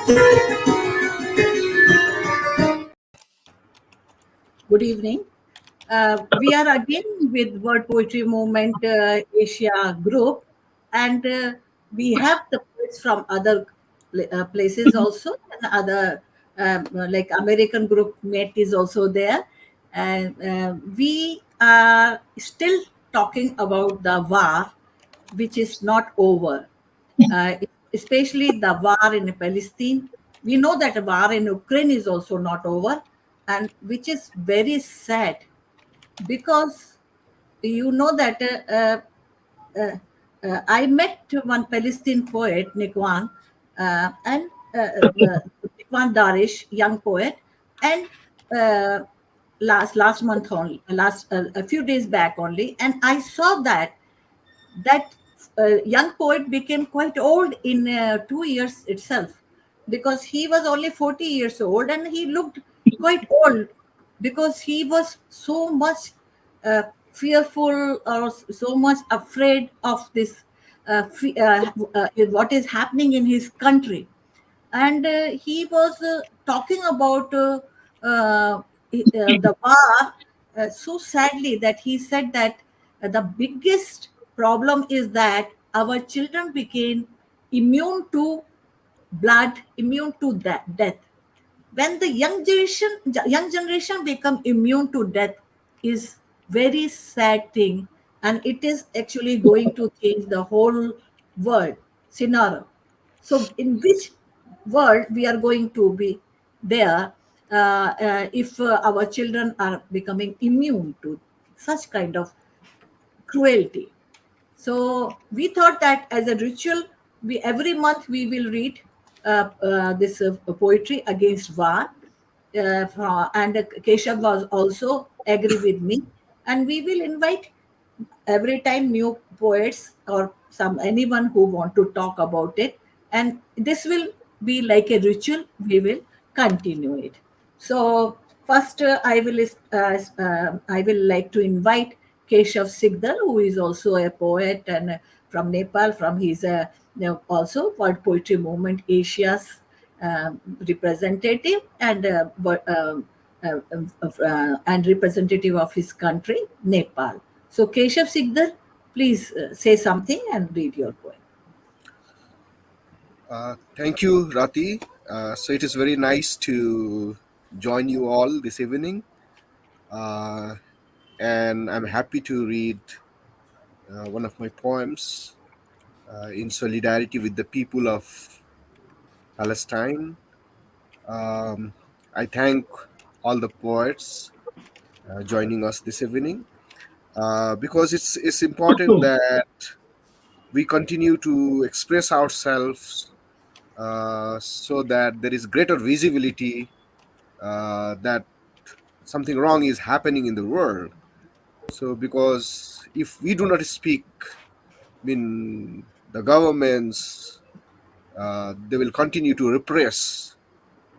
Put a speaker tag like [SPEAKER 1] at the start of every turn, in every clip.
[SPEAKER 1] Good evening. We are again with World Poetry Movement Asia group, and we have the poets from other places also, and other like American group Met is also there, and we are still talking about the war, which is not over, uh, especially the war in Palestine. We know that the war in Ukraine is also not over, and which is very sad because you know that uh, I met one Palestinian poet, Nikwan, and Nikwan Darish, young poet, and uh, last month only, last a few days back only, and I saw that young poet became quite old in 2 years itself because he was only 40 years old and he looked quite old because he was so much fearful or so much afraid of this what is happening in his country, and he was talking about the war so sadly that he said that the biggest problem is that our children became immune to blood, immune to death. When the young generation become immune to death is very sad thing, and it is actually going to change the whole world scenario. So in which world we are going to be there if our children are becoming immune to such kind of cruelty? So we thought that as a ritual, we every month we will read this poetry against war, and Keshav was also agree with me, and we will invite every time new poets or some anyone who want to talk about it, and this will be like a ritual. We will continue it. So first I will like to invite Keshav Sigdal, who is also a poet and from Nepal, from his also World Poetry Movement Asia's representative, and and representative of his country, Nepal. So, Keshav Sikdar, please say something and read your poem.
[SPEAKER 2] Thank you, Rati. So it is very nice to join you all this evening, uh, and I'm happy to read one of my poems in solidarity with the people of Palestine. Um, I thank all the poets joining us this evening because it's important that we continue to express ourselves so that there is greater visibility that something wrong is happening in the world. So, because if we do not speak, I mean, the governments they will continue to repress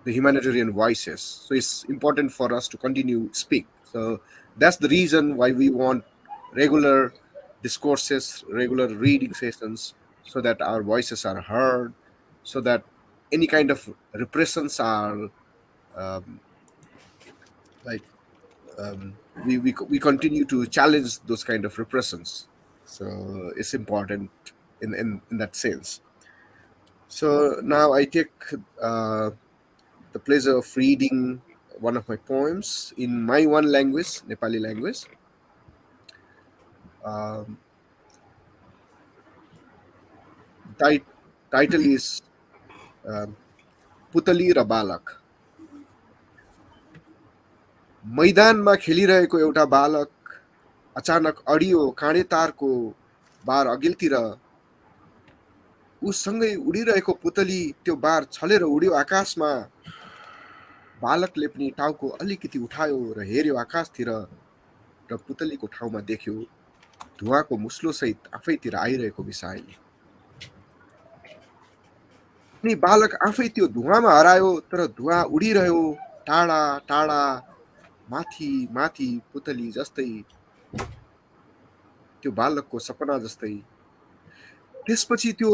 [SPEAKER 2] the humanitarian voices. So, it's important for us to continue speak. So, that's the reason why we want regular discourses, regular reading sessions, so that our voices are heard, so that any kind of repressions are um, like we continue to challenge those kind of repressions. So it's important in that sense. So now I take uh, the pleasure of reading one of my poems in my one language, Nepali language. um, tit- Title is पुतली र बालक. मैदानमा खेलिरहेको एउटा बालक अचानक audio काँडे तारको बार अघिल्तिर. उसँगै उडिरहेको पुतली त्यो बार छलेर उड्यो आकाशमा. बालकले पनि टाउको अलिकति उठायो र हेर्यो आकाशतिर र पुतलीको ठाउँमा देख्यो धुवाको मुस्लोसहित आफैतिर आइरहेको मिसाइल. अनि बालक आफै त्यो धुवामा हरायो, तर धुवा उडिरह्यो टाढा टाढा, माथि माथि, पुतली जस्तै, त्यो बालकको सपना जस्तै. त्यसपछि त्यो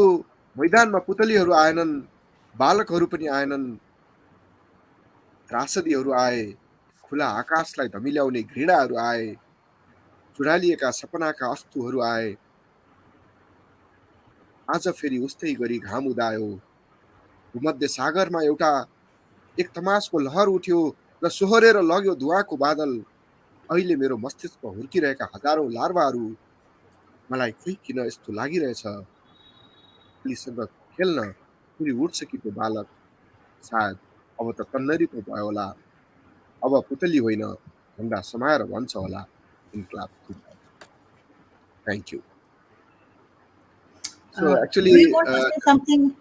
[SPEAKER 2] मैदानमा पुतलीहरू आएनन्, बालकहरू पनि आएनन्, त्रासदीहरू आए, खुला आकाशलाई धमिल्याउने घृणाहरू आए, चुडालिएका सपनाका अस्तुहरू आए। आज फेरि उस्तै गरी घाम उदायो, भूमध्य सागरमा एउटा एक तमासको लहर उठ्यो र सोहोरेर लग्यो धुवाको बादल। अहिले मेरो मस्तिष्कमा हुर्किरहेका हजारौं लार्वाहरू, मलाई खोइ किन यस्तो लागिरहेछ, पुलिससँग खेल्न फेरि उठ्छ कि त्यो बालक। सायद अब त तन्नरी पो भयो होला, अब पुतली होइन, झन्डा समाएर भन्छ होला, इन्कलाब जिन्दाबाद। Thank you. So
[SPEAKER 1] Do you
[SPEAKER 2] actually,
[SPEAKER 1] want to say something?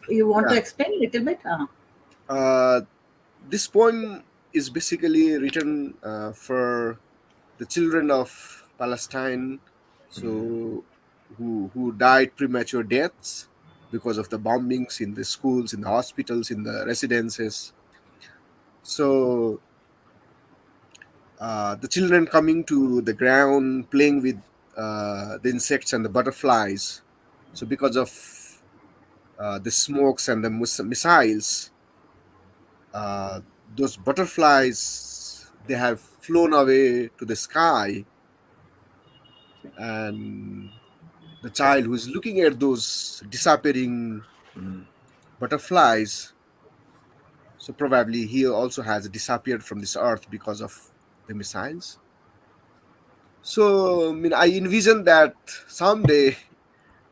[SPEAKER 1] You want to
[SPEAKER 2] yeah,
[SPEAKER 1] explain a little bit?
[SPEAKER 2] uh, this poem is basically written for the children of Palestine, so who died premature deaths because of the bombings in the schools, in the hospitals, in the residences. So the children coming to the ground, playing with the insects and the butterflies. So because of the smokes and the missiles, uh, those butterflies, they have flown away to the sky, and the child who is looking at those disappearing butterflies, so probably he also has disappeared from this earth because of the missiles. So I mean, I envision that someday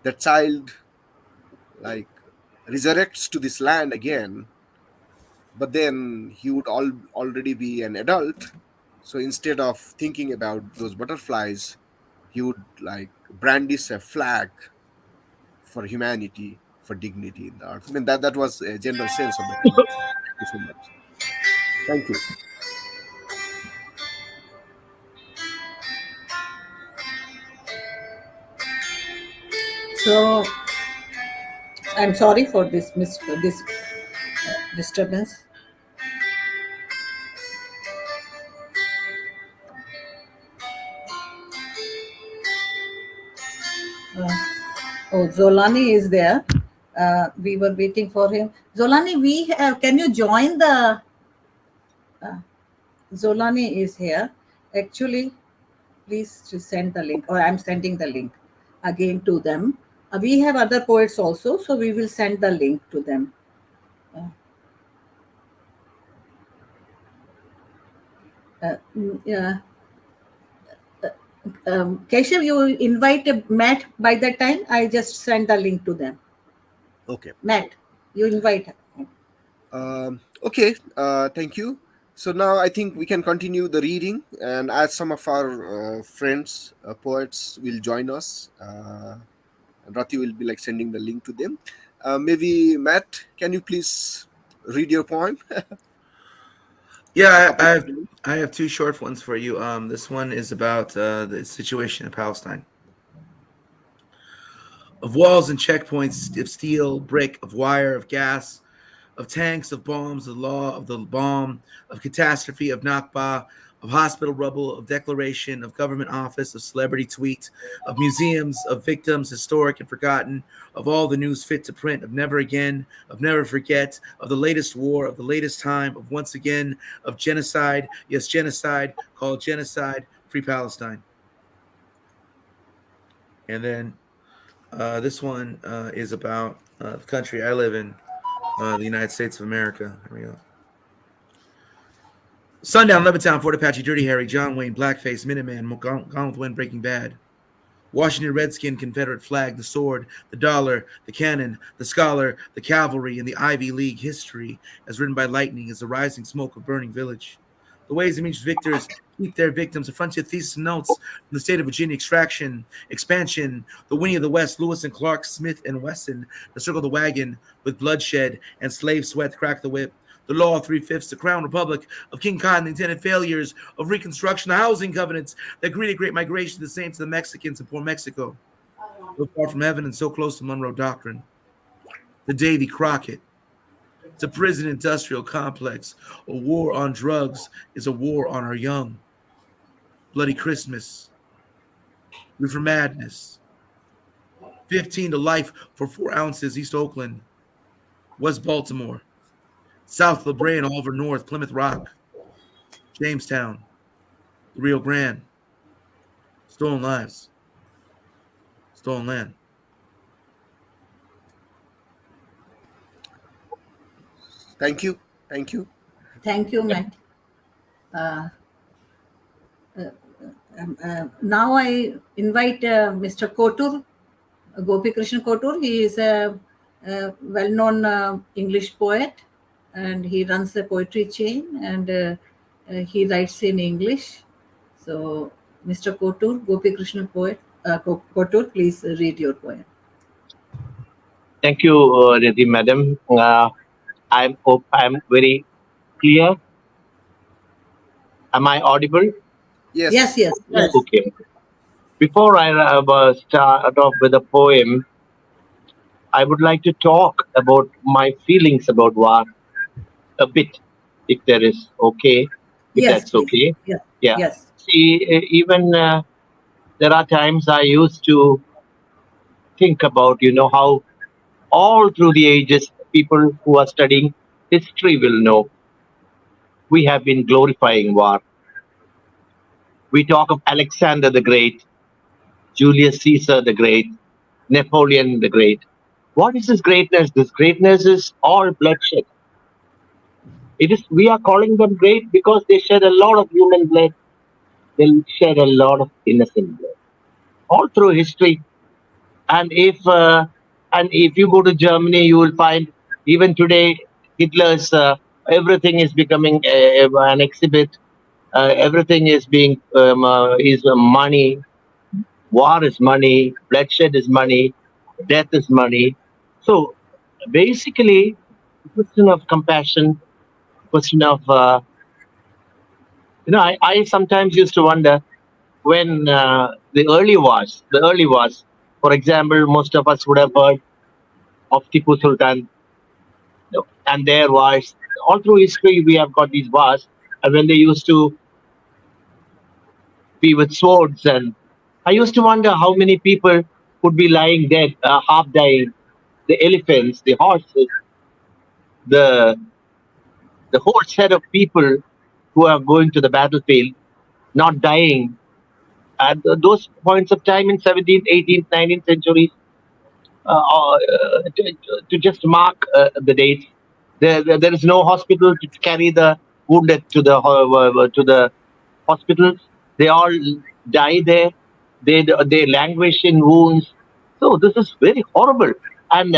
[SPEAKER 2] that child like resurrects to this land again, but then he would already be an adult. So instead of thinking about those butterflies, he would like brandish a flag for humanity, for dignity in the earth. I mean, that was a general sense of the poem. Thank you so much. Thank you.
[SPEAKER 1] So I'm sorry for this disturbance. Uh, oh, Zolani is there. We were waiting for him. Zolani, can you join the? Zolani is here. Actually, please to send the link, or I'm sending the link again to them. We have other poets also, so we will send the link to them. Yeah. Keshav, you invite Matt by that time. I just send the link to them.
[SPEAKER 2] Okay.
[SPEAKER 1] Matt, you invite.
[SPEAKER 2] Okay. Thank you. So now I think we can continue the reading, and as some of our friends, poets, will join us, and Rati will be like sending the link to them. Maybe Matt, can you please read your poem? A
[SPEAKER 3] Yeah,
[SPEAKER 2] couple of lines.
[SPEAKER 3] I have two short ones for you. This one is about the situation in Palestine. Of walls and checkpoints, of steel, brick, of wire, of gas, of tanks, of bombs, of law, of the bomb, of catastrophe, of Nakba, of hospital rubble, of declaration, of government office, of celebrity tweet, of museums, of victims, historic and forgotten, of all the news fit to print, of never again, of never forget, of the latest war, of the latest time, of once again, of genocide, yes, genocide, called genocide, free Palestine. And then this one is about the country I live in, the United States of America. Here we go. Sundown, Levittown, Fort Apache, Dirty Harry, John Wayne, Blackface, Minuteman, Gone with Wind, Breaking Bad. Washington Redskin, Confederate flag, the sword, the dollar, the cannon, the scholar, the cavalry, and the Ivy League history, as written by lightning, is the rising smoke of burning village. The ways in which victors keep their victims, a frontier thesis notes from the state of Virginia, extraction, expansion, the Winnie of the West, Lewis and Clark, Smith and Wesson, the circle of the wagon with bloodshed and slave sweat, crack the whip. The law of three-fifths, the crown republic of King Cotton, the intended failures of Reconstruction, the housing covenants that greeted Great Migration, the same to the Mexicans in poor Mexico, so far from heaven and so close to Monroe Doctrine. The Davy Crockett, it's a prison industrial complex. A war on drugs is a war on our young. Bloody Christmas, River Madness, 15 to life for 4 ounces, East Oakland. West Baltimore, South La Brea and all over North, Plymouth Rock, Jamestown, the Rio Grande, stolen lives, stolen land.
[SPEAKER 2] Thank you. Thank you.
[SPEAKER 1] Thank you, Matt. Now I invite Mr. Kotur, Gopi Krishna Kotur. He is a well-known English poet, and he runs a poetry chain, and he writes in English. So, Mr. Kotur, Gopi Krishna poet, Kotur, please read your poem.
[SPEAKER 4] Thank you, Rati Madam. I hope I'm very clear. Am I audible?
[SPEAKER 1] Yes,
[SPEAKER 2] Yes.
[SPEAKER 1] yes,
[SPEAKER 4] Yes.
[SPEAKER 1] yes.
[SPEAKER 4] Okay. Before I start off with a poem, I would like to talk about my feelings about war a bit, if there is okay, if
[SPEAKER 1] Yes,
[SPEAKER 4] that's
[SPEAKER 1] please.
[SPEAKER 4] okay.
[SPEAKER 1] Yes,
[SPEAKER 4] Yeah.
[SPEAKER 1] yes,
[SPEAKER 4] See, even there are times I used to think about, how all through the ages, people who are studying history will know we have been glorifying war. We talk of Alexander the Great, Julius Caesar the Great, Napoleon the Great. What is this greatness? This greatness is all bloodshed. It is we are calling them great because they shed a lot of human blood. They shed a lot of innocent blood all through history. And if you go to Germany, you will find even today Hitler's everything is becoming an exhibit. Everything is being is money. War is money. Bloodshed is money. Death is money. So basically, question of compassion, question of I sometimes used to wonder when the early wars, for example, most of us would have heard of Tipu Sultan and their wars. All through history, we have got these wars, and when they used to be with swords, and I used to wonder how many people would be lying dead, half dying. The elephants, the horses, the the whole set of people who are going to the battlefield, not dying at those points of time in 17th, 18th, 19th centuries, to just mark the dates. There is no hospital to carry the wounded to the hospitals. They all die there. They languish in wounds. So this is very horrible, and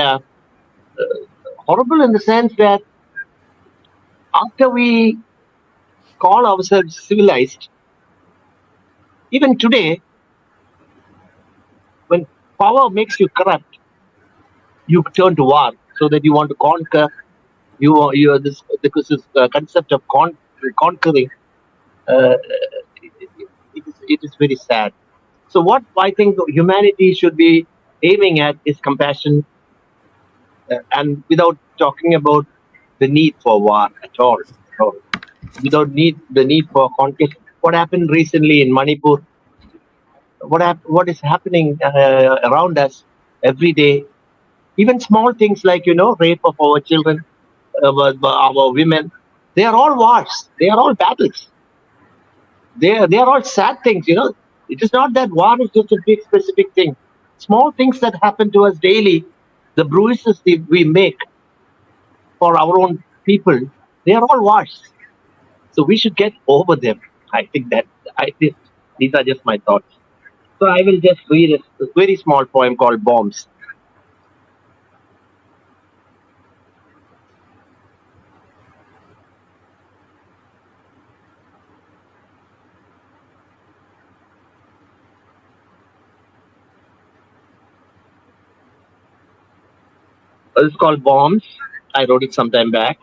[SPEAKER 4] horrible in the sense that after we call ourselves civilized, even today, when power makes you corrupt, you turn to war so that you want to conquer. You are this because this concept of conquering. Uh, it is very sad. So what I think humanity should be aiming at is compassion, and without talking about the need for war at all, without the need for conquest. What happened recently in Manipur? What is happening around us every day? Even small things like rape of our children, our women. They are all wars. They are all battles. They are all sad things. It is not that war is just a big specific thing. Small things that happen to us daily, the bruises that we make for our own people, they are all wars. So we should get over them. I think that I this, these are just my thoughts. So I will just read a very small poem called Bombs. It's called Bombs. I wrote it some time back.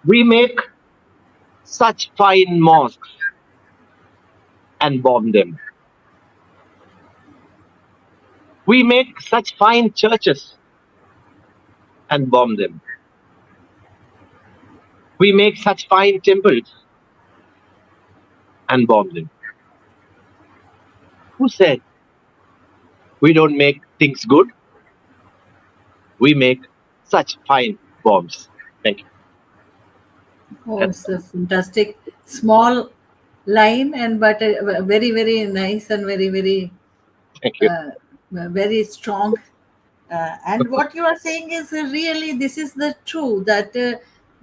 [SPEAKER 4] We make such fine mosques and bomb them. We make such fine churches and bomb them. We make such fine temples and bomb them. Who said we don't make things good? We make such fine poems. Thank you.
[SPEAKER 1] Oh, it's a fantastic small line, and but very very nice and very very
[SPEAKER 4] Thank you.
[SPEAKER 1] uh, very strong. And what you are saying is really this is the true that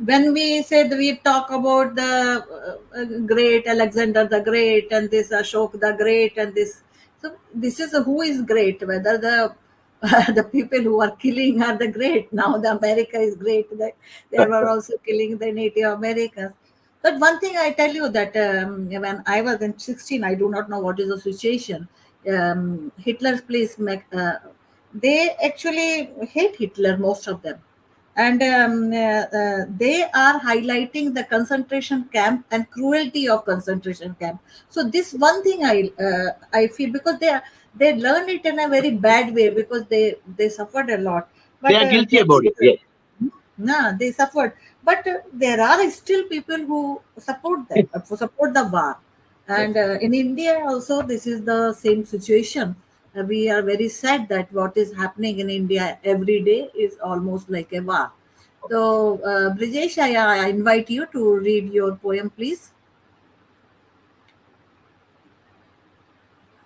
[SPEAKER 1] when we said we talk about the great Alexander the Great and this Ashok the Great and this, so this is who is great, whether the the people who are killing are the great. Now the America is great. They were also killing the Native Americans. But one thing I tell you that when I was in 16, I do not know what is the situation. Hitler's place, they actually hate Hitler, most of them. And they are highlighting the concentration camp and cruelty of concentration camp. So this one thing I feel, because they learn it in a very bad way, because they suffered a lot.
[SPEAKER 4] They
[SPEAKER 1] But
[SPEAKER 4] are guilty about it. Yes.
[SPEAKER 1] no, they suffered. But there are still people who support them, who support the war.
[SPEAKER 4] Yes.
[SPEAKER 1] And in India also, this is the same situation. We are very sad that what is happening in India every day is almost like a war. So, Brijesh, I invite you to read your poem, please.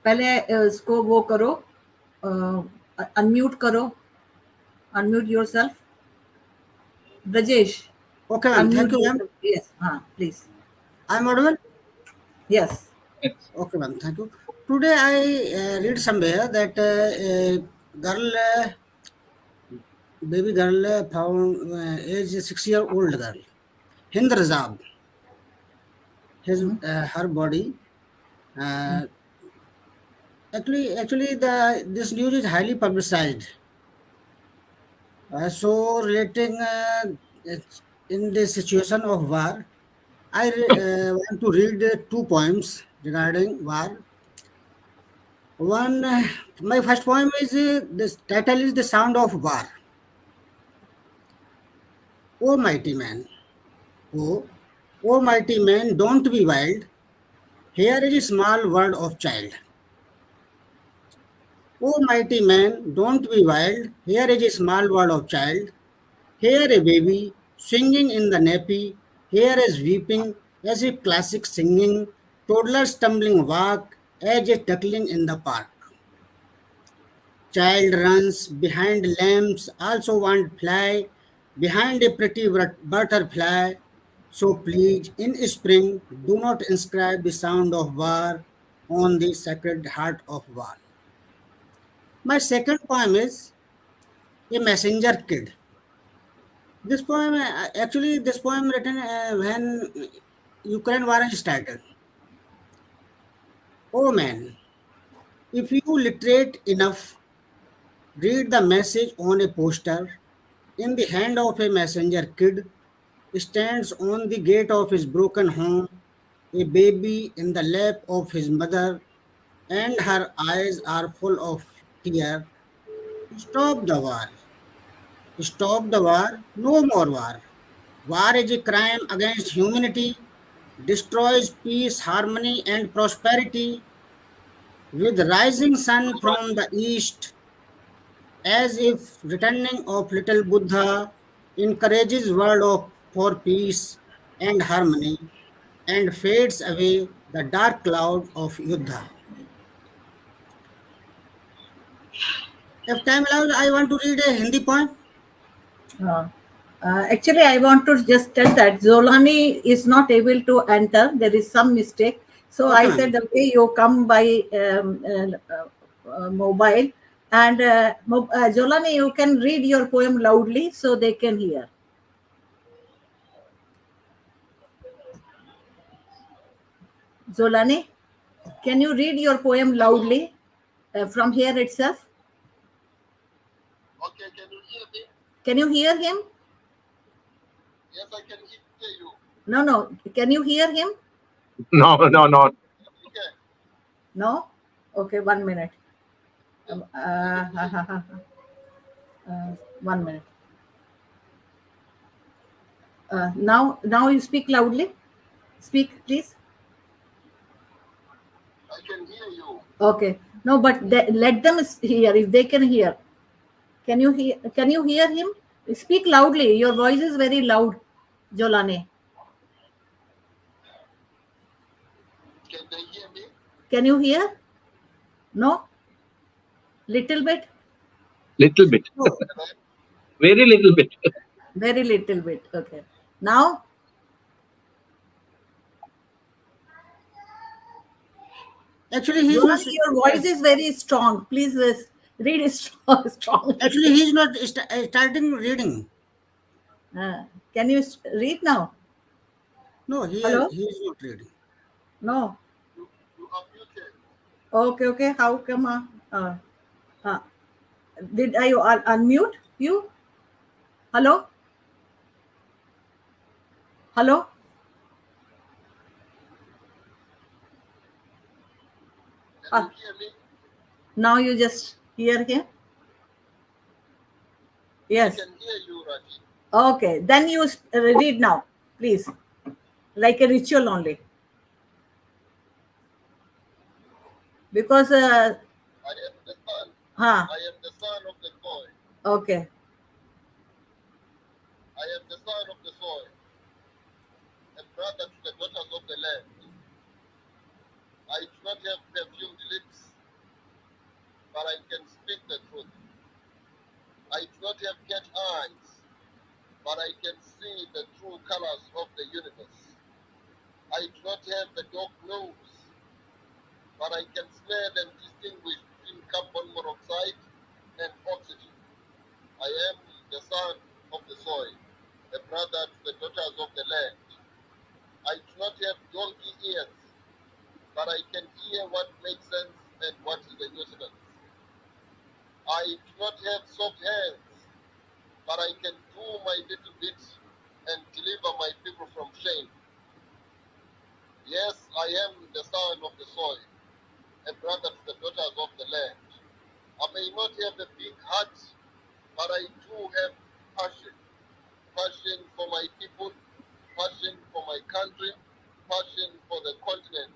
[SPEAKER 1] पहले इसको वो करो, unmute करो, unmute yourself. Brajesh,
[SPEAKER 5] Okay, ma'am. Thank
[SPEAKER 1] unmute
[SPEAKER 5] you, ma'am.
[SPEAKER 1] yourself. Yes, please.
[SPEAKER 5] I'm audible.
[SPEAKER 1] Yes.
[SPEAKER 4] Yes.
[SPEAKER 5] Okay, ma'am. Thank you. Today I read somewhere that a girl, baby girl, found age 6-year-old girl, Hind Razab, his her body. Uh, actually, the this news is highly publicized. So relating in the situation of war, I want to read two poems regarding war. One, my first poem is this title is The Sound of War. O mighty man, O mighty man, don't be wild. Here is a small word of child. O mighty man, don't be wild. Here is a small word of child. Here a baby swinging in the nappy. Here is weeping as if classic singing. Toddlers stumbling walk as a duckling in the park. Child runs behind lamps, also want fly behind a pretty butterfly. So please, in spring, do not inscribe the sound of war on the sacred heart of war. My second poem is A Messenger Kid. This poem, this poem written when Ukraine war is started. Oh man, if you literate enough, read the message on a poster in the hand of a messenger kid stands on the gate of his broken home, a baby in the lap of his mother, and her eyes are full of tear. Stop the war. Stop the war. No more war. War is a crime against humanity, destroys peace, harmony, and prosperity. With rising sun from the east, as if returning of little Buddha, encourages world of for peace and harmony, and fades away the dark cloud of Yuddha. If time allows, I want to read a Hindi poem.
[SPEAKER 1] Uh, Actually, I want to just tell that Zolani is not able to enter. There is some mistake. So
[SPEAKER 5] Okay,
[SPEAKER 1] I
[SPEAKER 5] ma'am.
[SPEAKER 1] said, okay, you come by mobile. And Zolani, you can read your poem loudly so they can hear. Zolani, can you read your poem loudly from here itself?
[SPEAKER 2] Okay, can you hear me?
[SPEAKER 1] Can you hear him?
[SPEAKER 2] Yes, I can hear you.
[SPEAKER 1] No. Can you hear him?
[SPEAKER 4] No, no, no.
[SPEAKER 2] Okay.
[SPEAKER 1] No? Okay, 1 minute. 1 minute. Now you speak loudly. Speak, please.
[SPEAKER 2] I can hear you.
[SPEAKER 1] Okay. No, but let them hear if they can hear. Can you hear? Can you hear him? Speak loudly. Your voice is very loud, Jolane.
[SPEAKER 4] Can they hear me?
[SPEAKER 1] Can you hear? No? Little bit?
[SPEAKER 4] Little bit,
[SPEAKER 1] Oh,
[SPEAKER 4] very little bit.
[SPEAKER 1] very little bit. Okay. Now,
[SPEAKER 5] Actually, he's not.
[SPEAKER 1] Jolani, your voice is very strong. Please read it strongly.
[SPEAKER 5] Actually, he's not starting reading.
[SPEAKER 1] Can you read now?
[SPEAKER 5] No,
[SPEAKER 1] Hello?
[SPEAKER 5] he is not reading.
[SPEAKER 1] No.
[SPEAKER 4] You are muted.
[SPEAKER 1] Okay, okay. How come? Uh, did I unmute you? Hello? Hello?
[SPEAKER 4] Can
[SPEAKER 1] Uh,
[SPEAKER 4] you hear me?
[SPEAKER 1] now you just hear him?
[SPEAKER 4] I
[SPEAKER 1] Yes.
[SPEAKER 4] can hear you, Raji.
[SPEAKER 1] Okay. Then you read now, please. Like a ritual only. Because,
[SPEAKER 4] I am the son.
[SPEAKER 1] huh,
[SPEAKER 4] I am the son of the soil.
[SPEAKER 1] okay.
[SPEAKER 4] I am the son of the soil, a brother to the daughters of the land. I do not have perfumed lips, but I can speak the truth. I do not have cat eyes, but I can see the true colors of the universe. I do not have the dog nose, but I can smell and distinguish between carbon monoxide and oxygen. I am the son of the soil, a brother to the daughters of the land. I do not have donkey ears, but I can hear what makes sense and what is a nuisance. I do not have soft hands, but I can do my little bit and deliver my people from shame. Yes, I am the son of the soil, a brother to the daughters of the land. I may not have a big heart, but I do have passion. Passion for my people, passion for my country, passion for the continent,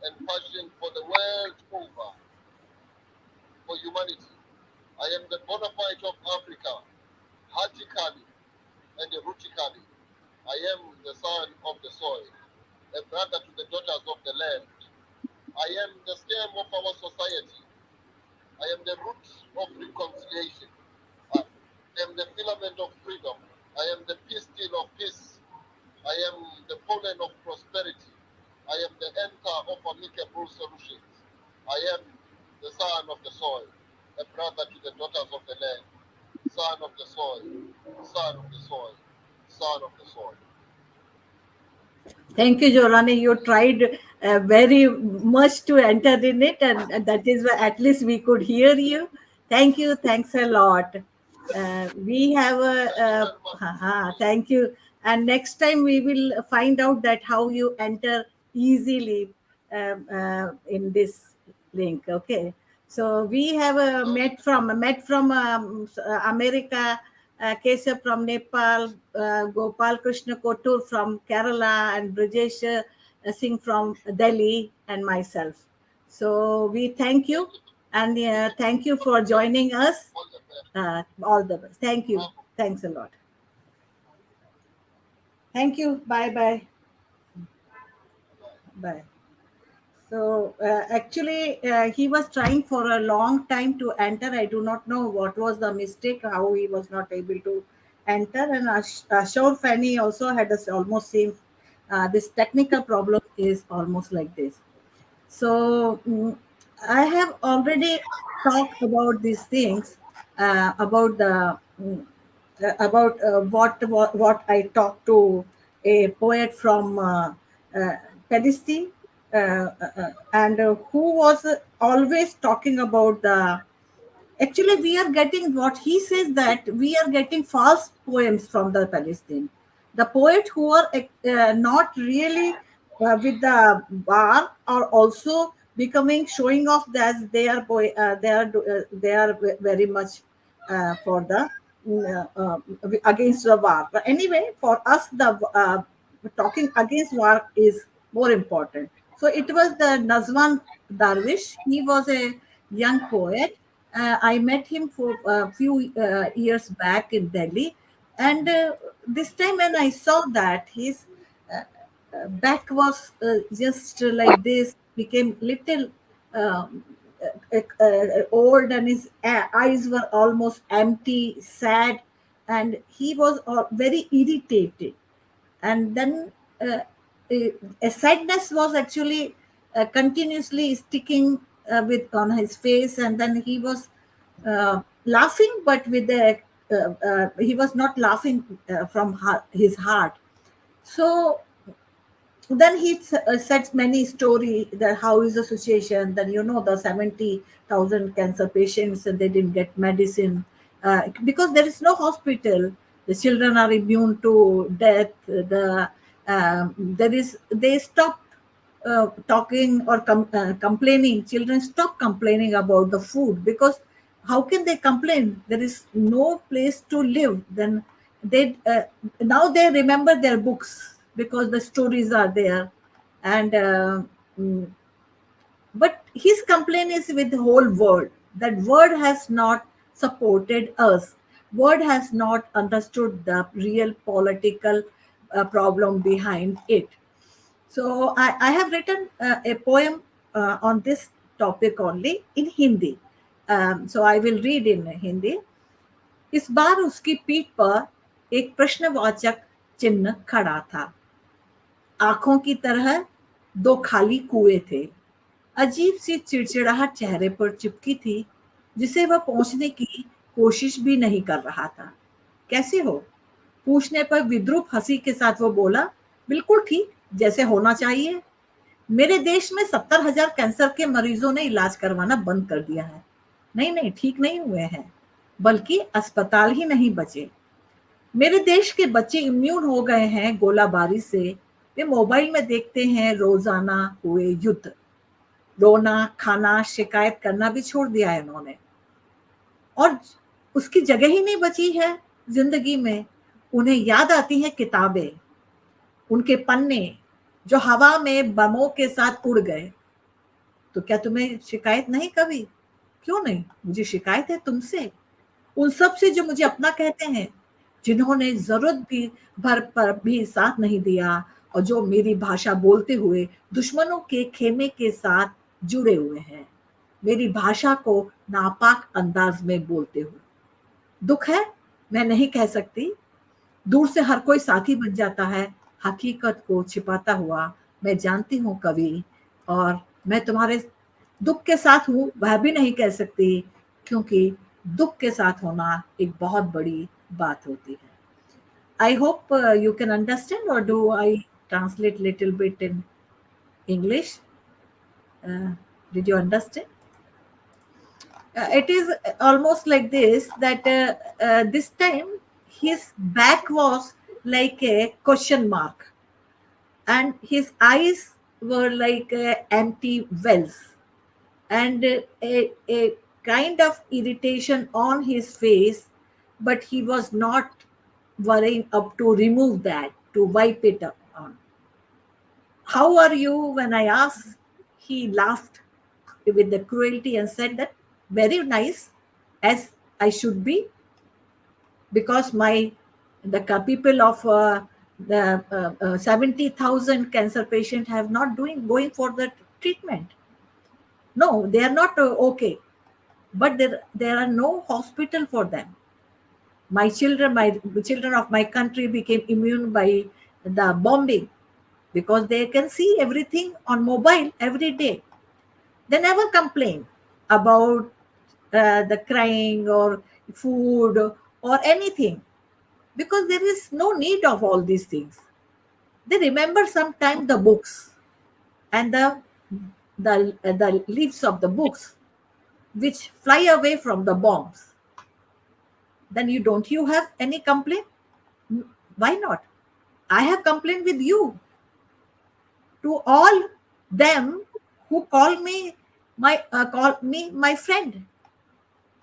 [SPEAKER 4] and passion for the world over, for humanity. I am the bona fide of Africa, heartically and rootically. I am the son of the soil, a brother to the daughters of the land. I am the stem of our society. I am the root of reconciliation. I am the filament of freedom. I am the pistil of peace. I am the pollen of prosperity. I am the anchor of amicable solutions. I am the son of the soil, a brother to the daughters of the land, son of the soil, son of the soil, son of the soil.
[SPEAKER 1] Thank you, Jolani. You tried very much to enter in it, and that is why at least we could hear you. Thank you. Thanks a lot. We have a,
[SPEAKER 4] Thank you very much.
[SPEAKER 1] thank you. And next time we will find out that how you enter easily in this link. Okay. So we have
[SPEAKER 4] Okay.
[SPEAKER 1] met from America, Keshav from Nepal, Gopal Krishna Kotur from Kerala, and Brajesh Singh from Delhi, and myself. So we thank
[SPEAKER 4] Thank
[SPEAKER 1] you,
[SPEAKER 4] you.
[SPEAKER 1] and thank you
[SPEAKER 4] All the
[SPEAKER 1] for
[SPEAKER 4] best.
[SPEAKER 1] joining us.
[SPEAKER 4] All the best.
[SPEAKER 1] All the best. Thank you.
[SPEAKER 4] Bravo.
[SPEAKER 1] Thanks a lot. Thank you. Bye bye.
[SPEAKER 4] Bye.
[SPEAKER 1] Bye. So actually, he was trying for a long time to enter. I do not know what was the mistake, how he was not able to enter. And Ashur Fani also had this almost same. This technical problem is almost like this. So I have already talked about these things about the what I talked to a poet from uh, Palestine, and who was always talking about the. Actually, we are getting what he says, that we are getting false poems from the Palestine. The poet who are not really with the war are also becoming showing off that they are they are very much for the against the war. But anyway, for us, the talking against war is more important. So it was the Nazwan Darwish. He was a young poet. I met him for a few years back in Delhi. And this time when I saw that his uh, back was just like this, became little old, and his eyes were almost empty, sad, and he was very irritated. And then uh, a sadness was actually continuously sticking with on his face, and then he was laughing, but with a he was not laughing from his heart. So then he sets many story that how is the situation, then the 70,000 cancer patients and they didn't get medicine because there is no hospital. The children are immune to death. They stop talking or complaining. Children stop complaining about the food, because how can they complain? There is no place to live. Then they now they remember their books because the stories are there. And mm, but his complaint is with the whole world. That world has not supported us. World has not understood the real political problem behind it. So I have written a poem on this topic only in Hindi. So I will read in Hindi. इस बार उसकी पीठ पर एक प्रश्नवाचक चिन्ह खड़ा था। आंखों की तरह दो खाली कुएं थे। अजीब सी चिड़चिड़ाहट चेहरे पर चिपकी थी, जिसे वह पहुंचने की कोशिश भी नहीं कर रहा था। कैसे हो? पूछने पर विद्रूप हंसी के साथ वो बोला, बिल्कुल ठीक, जैसे होना चाहिए। मेरे देश में 70,000 कैंसर के मरीजों ने इलाज करवाना बंद कर दिया है। नहीं नहीं, ठीक नहीं हुए हैं, बल्कि अस्पताल ही नहीं बचे। मेरे देश के बच्चे इम्यून हो गए हैं गोलाबारी से। वे मोबाइल में देखते हैं रोजाना हुए युद्ध। रोना, खाना, शिकायत करना भी छोड़ दिया है उन्होंने, और उसकी जगह ही नहीं बची है जिंदगी में। उन्हें याद आती हैं किताबें, उनके पन्ने जो हवा में बमों के साथ उड़ गए। तो क्या तुम्हें शिकायत नहीं कभी? क्यों नहीं? मुझे शिकायत है तुमसे, उन सब से जो मुझे अपना कहते हैं, जिन्होंने जरूरत भी भर पर भी साथ नहीं दिया, और जो मेरी भाषा बोलते हुए दुश्मनों के खेमे के साथ जुड़े हुए हैं, मेरी भाषा को नापाक अंदाज में बोलते हुए। दुख है, मैं नहीं कह सकती। दूर से हर कोई साथी बन जाता है, हकीकत को छिपाता हुआ। मैं जानती हूँ कवि, और मैं तुम्हारे दुख के साथ हूँ वह भी नहीं कह सकती, क्योंकि दुख के साथ होना एक बहुत बड़ी बात होती है। I hope you can understand, or do I translate little bit in English? Uh, did you understand? It is almost like this, that this time his back was like a question mark, and his eyes were like empty wells, and a kind of irritation on his face, but he was not worrying up to remove that, to wipe it up on. How are you? When I asked, he laughed with the cruelty and said that, very nice, as I should be, because my the people of the 70,000 cancer patients have not doing going for the treatment. No, they are not okay, but there are no hospital for them. My children of my country became immune by the bombing, because they can see everything on mobile every day. They never complain about the crying or food or anything, because there is no need of all these things. They remember sometimes the books and the leaves of the books which fly away from the bombs. Then you have any complaint? Why not? I have complained with you to all them who call me my friend.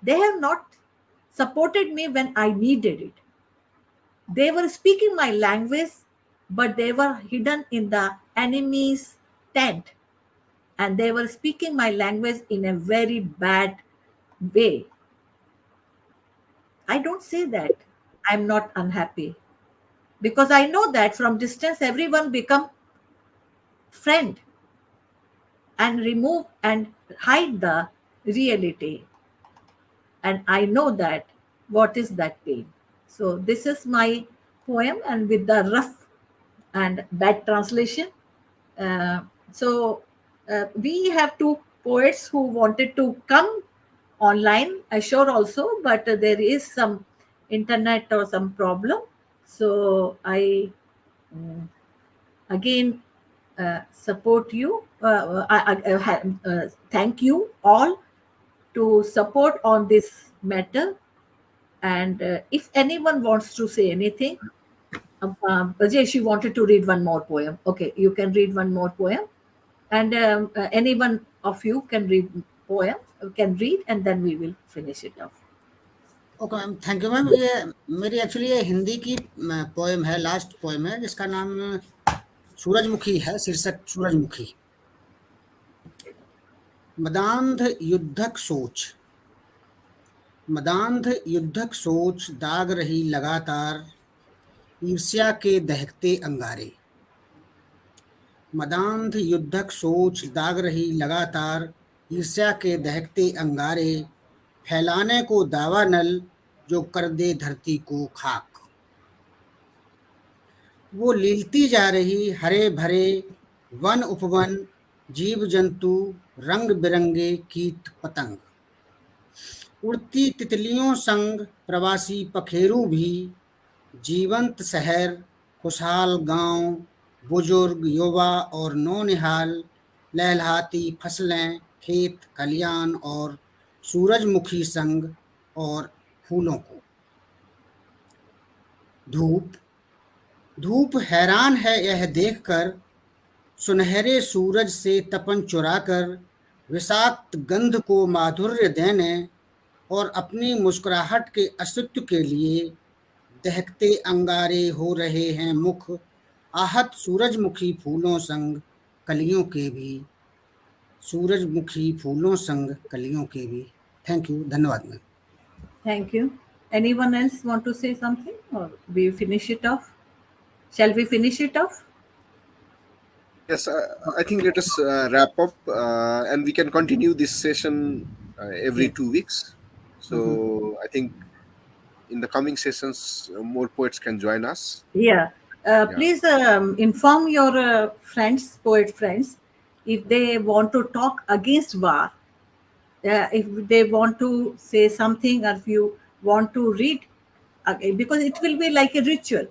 [SPEAKER 1] They have not supported me when I needed it. They were speaking my language, but they were hidden in the enemy's tent, and they were speaking my language in a very bad way. I don't say that. I'm not unhappy, because I know that from distance everyone become friend and remove and hide the reality. And I know that what is that pain. So this is my poem, and with the rough and bad translation. Uh, so we have two poets who wanted to come online, sure also, but there is some internet or some problem. So I again support you. Thank you all to support on this matter. And if anyone wants to say anything, Rajesh, you wanted to read one more poem. Okay, you can read one more poem, and any one of you can read poem, can read, and then we will finish it off.
[SPEAKER 5] Okay ma'am, thank you ma'am. ये मेरी actually ये हिंदी की poem है, last poem है, जिसका नाम सूरजमुखी है, शीर्षक सूरजमुखी। मदांध युद्धक सोच, मदांध युद्धक सोच दाग रही लगातार, ईर्ष्या के दहकते अंगारे। मदांध युद्धक सोच दाग रही लगातार, ईर्ष्या के दहकते अंगारे, फैलाने को दावा नल जो कर दे धरती को खाक। वो लीलती जा रही हरे भरे वन उपवन, जीव जंतु, रंग बिरंगे कीट पतंग, उड़ती तितलियों संग प्रवासी पखेरू भी, जीवंत शहर, खुशहाल गांव, बुजुर्ग, युवा और नौनिहाल, लहलहाती फसलें, खेत खलियान और सूरजमुखी संग और फूलों को। धूप, धूप हैरान है यह देखकर, सुनहरे सूरज से तपन चुराकर, विषाक्त गंध को माधुर्य देने और अपनी मुस्कुराहट के अस्तित्व के लिए दहकते अंगारे हो रहे हैं मुख, आहत सूरजमुखी फूलों संग कलियों के भी, सूरजमुखी फूलों संग कलियों के भी। थैंक यू, धन्यवाद ma'am.
[SPEAKER 1] Thank you. Anyone else want to say something, or we finish it off? Shall we finish it off?
[SPEAKER 2] Yes, I think let us wrap up, and we can continue this session every
[SPEAKER 1] Yes.
[SPEAKER 2] 2 weeks. So I think in the coming sessions, more poets can join us.
[SPEAKER 1] Yeah.
[SPEAKER 2] Yeah.
[SPEAKER 1] Please inform your friends, poet friends, if they want to talk against war, if they want to say something, or if you want to read, because it will be like a ritual.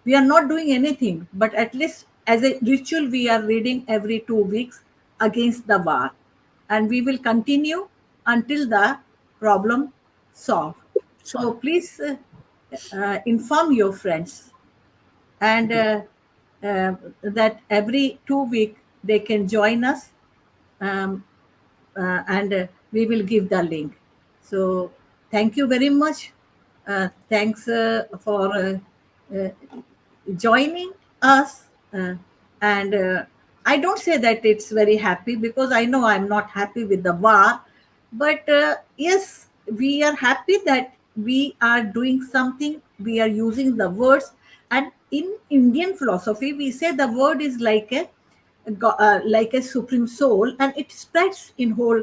[SPEAKER 1] We are not doing anything, but at least as a ritual, we are reading every 2 weeks against the war, and we will continue until the problem solved. So please inform your friends, and that every 2 week they can join us, um, and we will give the link. So thank you very much. Thanks for uh, joining us, and I don't say that it's very happy, because I know I'm not happy with the war, but yes, we are happy that we are doing something, we are using the words. And in Indian philosophy we say the word is like a supreme soul, and it spreads in whole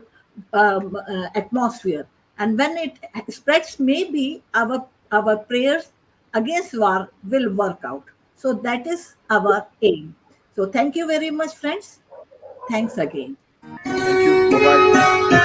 [SPEAKER 1] atmosphere. And when it spreads, maybe our prayers against war will work out. So that is our aim. So thank you very much, friends. Thanks again.
[SPEAKER 2] Thank you. Bye bye.